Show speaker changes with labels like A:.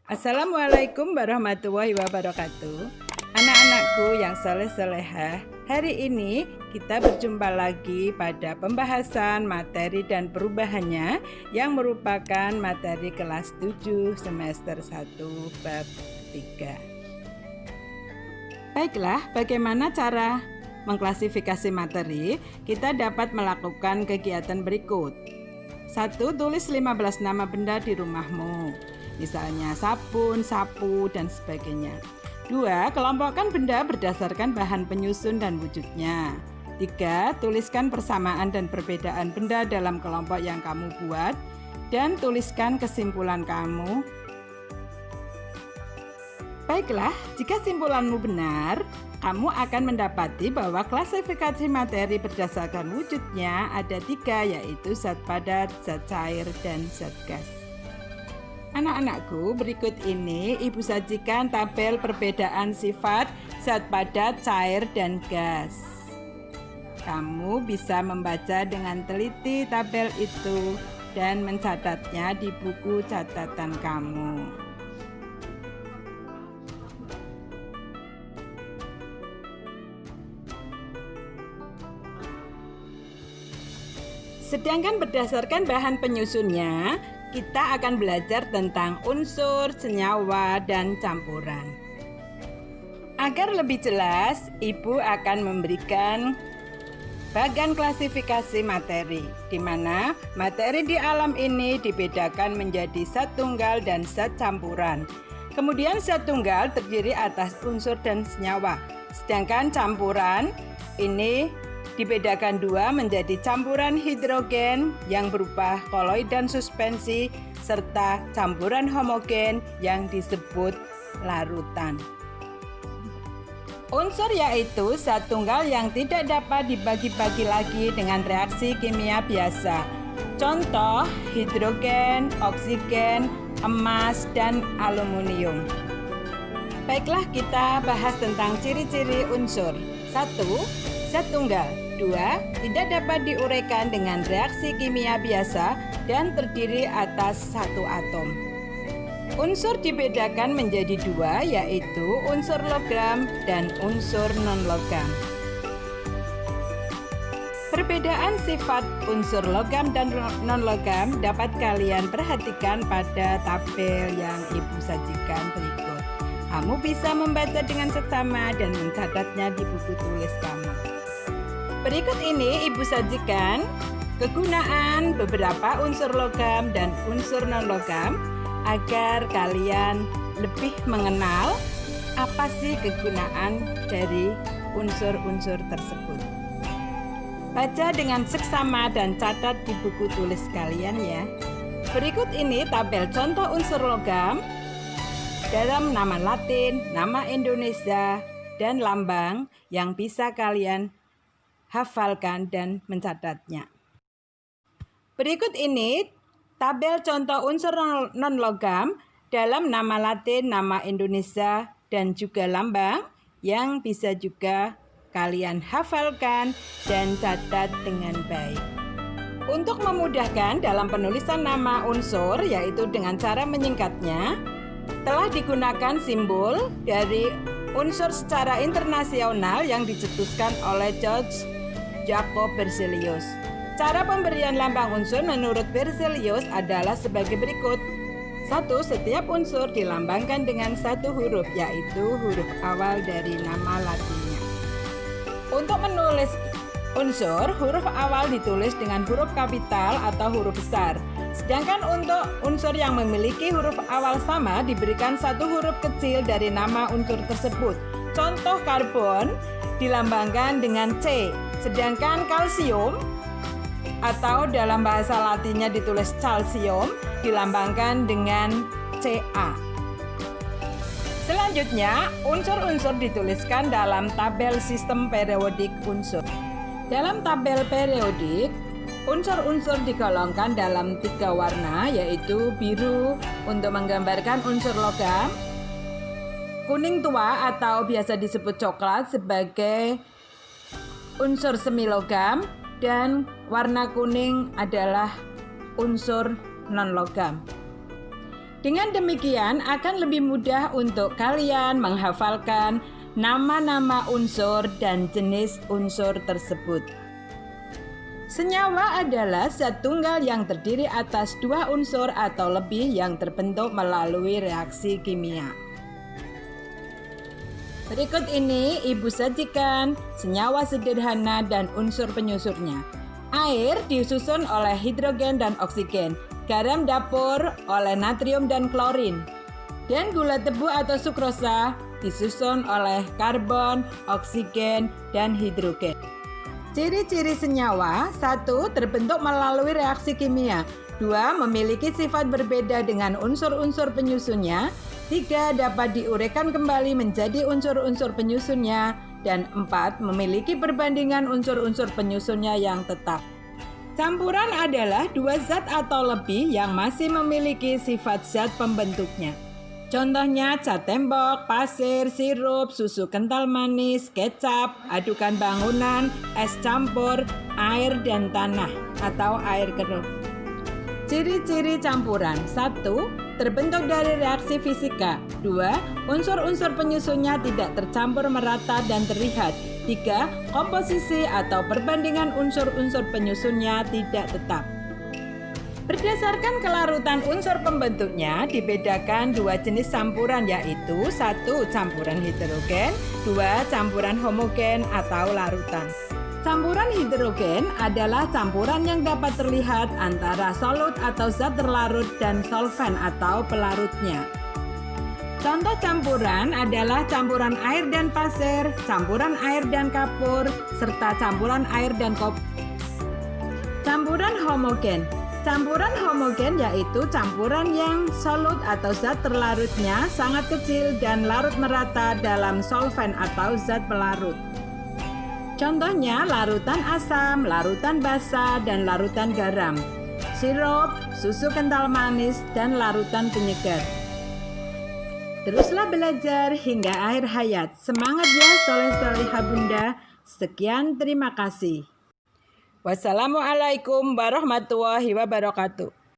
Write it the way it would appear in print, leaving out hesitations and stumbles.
A: Assalamualaikum warahmatullahi wabarakatuh. Anak-anakku yang soleh-solehah, hari ini kita berjumpa lagi pada pembahasan materi dan perubahannya yang merupakan materi kelas 7 semester 1 bab 3. Baiklah, bagaimana cara mengklasifikasi materi? Kita dapat melakukan kegiatan berikut. 1. Tulis 15 nama benda di rumahmu. Misalnya sabun, sapu, dan sebagainya. 2. Kelompokkan benda berdasarkan bahan penyusun dan wujudnya. 3. Tuliskan persamaan dan perbedaan benda dalam kelompok yang kamu buat dan tuliskan kesimpulan kamu. Baiklah, jika simpulanmu benar, kamu akan mendapati bahwa klasifikasi materi berdasarkan wujudnya ada 3, yaitu zat padat, zat cair, dan zat gas. Anak-anakku, berikut ini Ibu sajikan tabel perbedaan sifat zat padat, cair, dan gas. Kamu bisa membaca dengan teliti tabel itu dan mencatatnya di buku catatan kamu. Sedangkan berdasarkan bahan penyusunnya, kita akan belajar tentang unsur, senyawa, dan campuran. Agar lebih jelas, Ibu akan memberikan bagan klasifikasi materi, di mana materi di alam ini dibedakan menjadi zat tunggal dan zat campuran. Kemudian zat tunggal terdiri atas unsur dan senyawa, sedangkan campuran ini dibedakan 2 menjadi campuran hidrogen yang berupa koloid dan suspensi serta campuran homogen yang disebut larutan. Unsur yaitu zat tunggal yang tidak dapat dibagi-bagi lagi dengan reaksi kimia biasa. Contoh hidrogen, oksigen, emas, dan aluminium. Baiklah, kita bahas tentang ciri-ciri unsur. 1. Zat tunggal. 2. Tidak dapat diuraikan dengan reaksi kimia biasa dan terdiri atas satu atom. Unsur dibedakan menjadi 2, yaitu unsur logam dan unsur non-logam. Perbedaan sifat unsur logam dan non-logam dapat kalian perhatikan pada tabel yang Ibu sajikan berikut. Kamu bisa membaca dengan seksama dan mencatatnya di buku tulis kamu. Berikut ini Ibu sajikan kegunaan beberapa unsur logam dan unsur non-logam agar kalian lebih mengenal apa sih kegunaan dari unsur-unsur tersebut. Baca dengan seksama dan catat di buku tulis kalian ya. Berikut ini tabel contoh unsur logam dalam nama Latin, nama Indonesia, dan lambang yang bisa kalian hafalkan dan mencatatnya. Berikut ini tabel contoh unsur non-logam dalam nama Latin, nama Indonesia, dan juga lambang yang bisa juga kalian hafalkan dan catat dengan baik. Untuk memudahkan dalam penulisan nama unsur, yaitu dengan cara menyingkatnya, telah digunakan simbol dari unsur secara internasional yang dicetuskan oleh George Jacob Berzelius. Cara pemberian lambang unsur menurut Berzelius adalah sebagai berikut. 1. Setiap unsur dilambangkan dengan satu huruf, yaitu huruf awal dari nama Latinnya. Untuk menulis unsur, huruf awal ditulis dengan huruf kapital atau huruf besar. Sedangkan untuk unsur yang memiliki huruf awal sama diberikan satu huruf kecil dari nama unsur tersebut. Contoh karbon dilambangkan dengan C. Sedangkan kalsium atau dalam bahasa Latinnya ditulis calcium dilambangkan dengan Ca. Selanjutnya, unsur-unsur dituliskan dalam tabel sistem periodik unsur. Dalam tabel periodik, unsur-unsur digolongkan dalam 3 warna, yaitu biru untuk menggambarkan unsur logam, kuning tua atau biasa disebut coklat sebagai unsur semilogam, dan warna kuning adalah unsur non-logam. Dengan demikian akan lebih mudah untuk kalian menghafalkan nama-nama unsur dan jenis unsur tersebut. Senyawa adalah zat tunggal yang terdiri atas dua unsur atau lebih yang terbentuk melalui reaksi kimia. Berikut ini Ibu sajikan senyawa sederhana dan unsur penyusurnya. Air disusun oleh hidrogen dan oksigen, garam dapur oleh natrium dan klorin, dan gula tebu atau sukrosa disusun oleh karbon, oksigen, dan hidrogen. Ciri-ciri senyawa: 1. Terbentuk melalui reaksi kimia. 2. Memiliki sifat berbeda dengan unsur-unsur penyusunnya. 3. Dapat diuraikan kembali menjadi unsur-unsur penyusunnya. Dan 4. Memiliki perbandingan unsur-unsur penyusunnya yang tetap. Campuran adalah dua zat atau lebih yang masih memiliki sifat zat pembentuknya. Contohnya cat tembok, pasir, sirup, susu kental manis, kecap, adukan bangunan, es campur, air dan tanah atau air keruh. Ciri-ciri campuran: 1. Terbentuk dari reaksi fisika. 2. Unsur-unsur penyusunnya tidak tercampur merata dan terlihat. 3. Komposisi atau perbandingan unsur-unsur penyusunnya tidak tetap. Berdasarkan kelarutan unsur pembentuknya dibedakan dua jenis campuran, yaitu 1. Campuran hidrogen, 2. Campuran homogen atau larutan. Campuran hidrogen adalah campuran yang dapat terlihat antara solut atau zat terlarut dan solvent atau pelarutnya. Contoh campuran adalah campuran air dan pasir, campuran air dan kapur, serta campuran air dan kopi. Campuran homogen. Campuran homogen yaitu campuran yang solut atau zat terlarutnya sangat kecil dan larut merata dalam solvent atau zat pelarut. Contohnya larutan asam, larutan basa, dan larutan garam, sirup, susu kental manis, dan larutan penyegar. Teruslah belajar hingga akhir hayat. Semangat ya soleh-solehah Bunda. Sekian, terima kasih. Wassalamualaikum warahmatullahi wabarakatuh.